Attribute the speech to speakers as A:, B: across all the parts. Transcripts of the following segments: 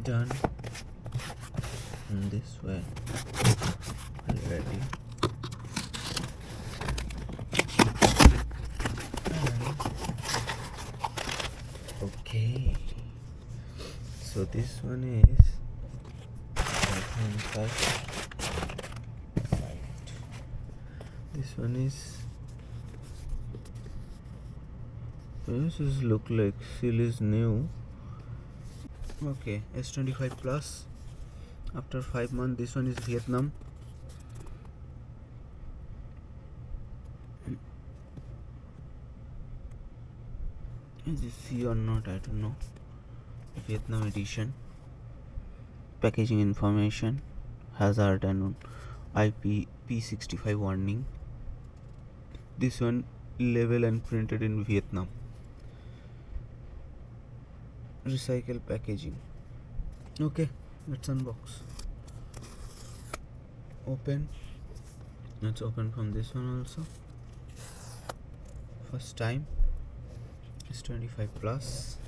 A: done in this way already. Okay, so this one is right-hand side. This one is, this is look like seal is new. Okay, S25 Plus. After 5 months, this one is Vietnam. Is it C or not? I don't know. Vietnam edition. Packaging information, hazard and IPP65 warning. This one label and printed in Vietnam. Recycle packaging. Okay, let's unbox. Open. Let's open from this one also. First time. S25 Plus.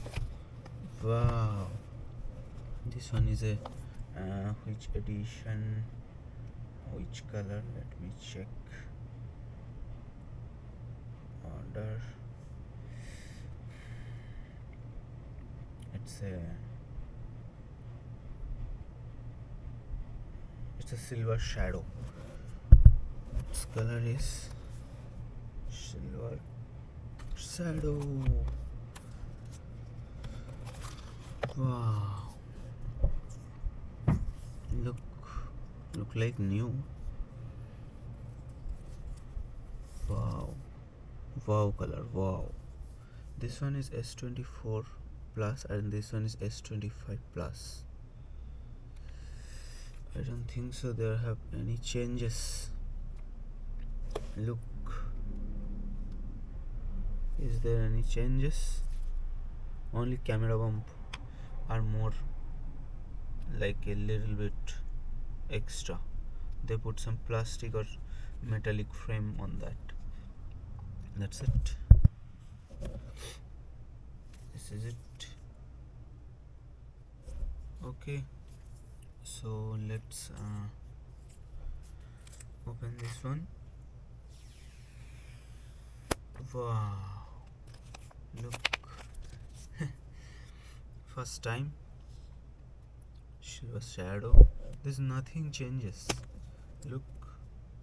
A: Wow. This one is a which edition? Which color? Let me check. Order. It's a silver shadow. Its color is silver shadow. Wow. Look like new. Wow color. Wow. This one is S24 Plus and this one is S25 Plus. I don't think so there have any changes. Look, is there any changes? Only camera bump are more like a little bit extra. They put some plastic or metallic frame on that. That's it. This is it. Okay, so let's open this one. Wow, look. First time. Silver shadow. There's nothing changes. Look,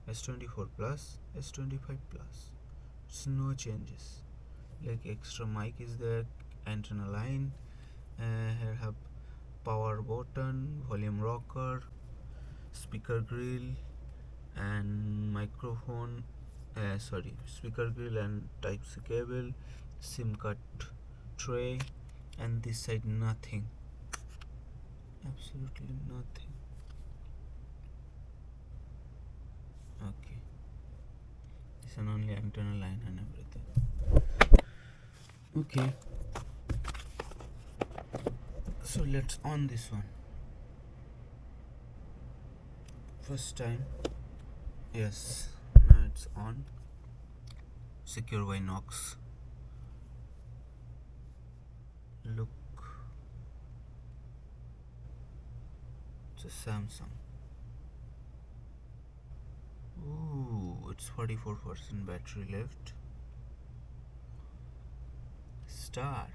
A: S24 Plus, S25 Plus. It's no changes. Like extra mic is there, antenna line. Here have power button, volume rocker, speaker grill, and microphone. Speaker grill and Type-C cable, SIM card tray, and this side nothing. Absolutely nothing. Okay, this one only antenna line and everything. Okay, so let's on this one. First time. Yes, now it's on. Secure by Knox. Look, it's a Samsung. Ooh, it's 44% battery left. Start.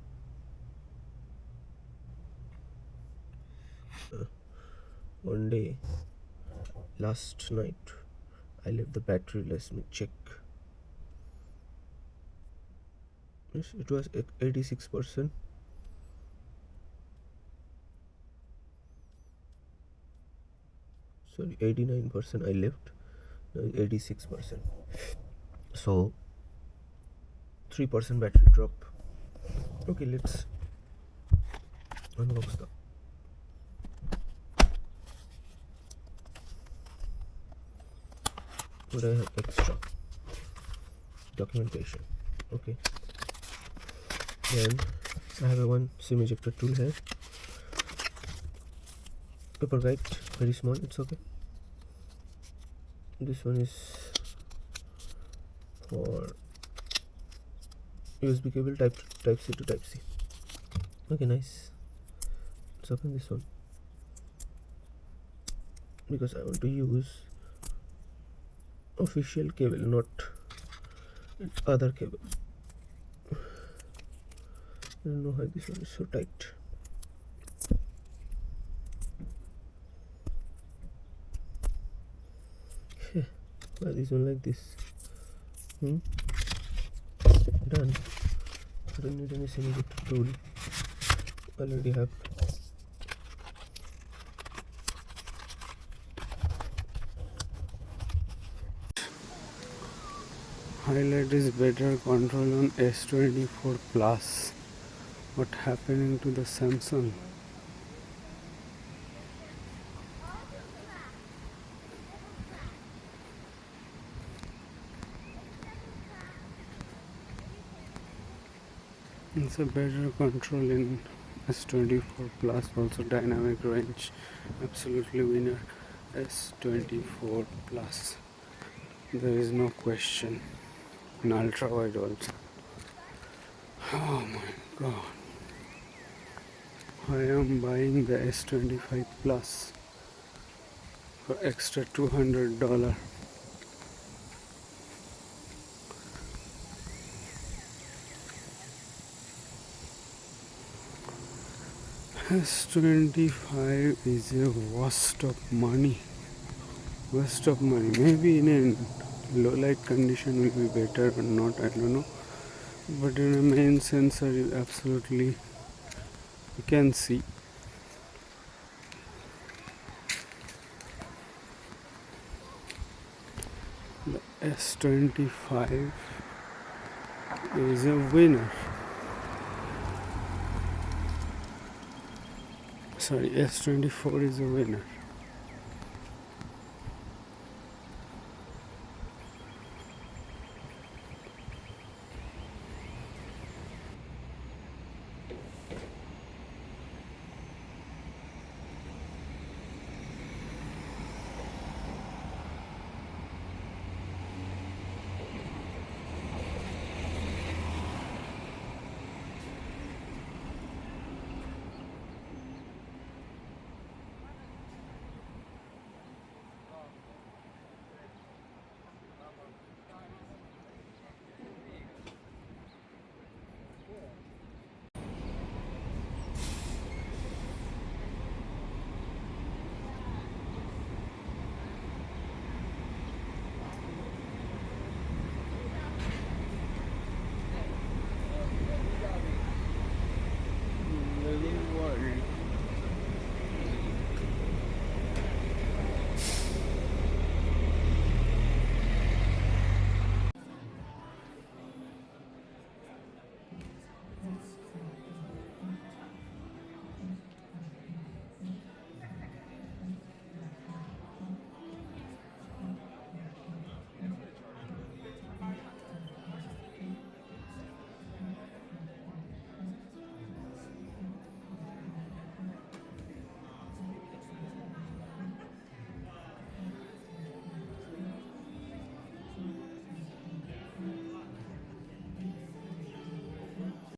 A: One day, last night, I left the battery. Let me check. Yes, it was 86%. Sorry, 89% I left. Now 86%. So 3% battery drop. Okay, let's unbox the. What I have extra documentation. Okay. Then I have a one SIM ejector tool here. Paper guide, very small. It's okay. This one is for USB cable, Type-C to Type-C. Okay, nice. Let's open this one. because I want to use official cable, not other cable. I don't know why this one is so tight. Why this one like this? Done. I don't need any single tool. Already have. Highlight is better control on S24 Plus. What happening to the Samsung? It's a better control in S24 Plus, also dynamic range, absolutely winner. S24 Plus, there is no question. In ultra wide also. Oh my god, I am buying the S25 Plus for extra $200. S25 is a waste of money. Maybe in a low light condition will be better or not, I don't know. But in a main sensor, you absolutely you can see. The S25 is a winner. Sorry, S24 is a winner.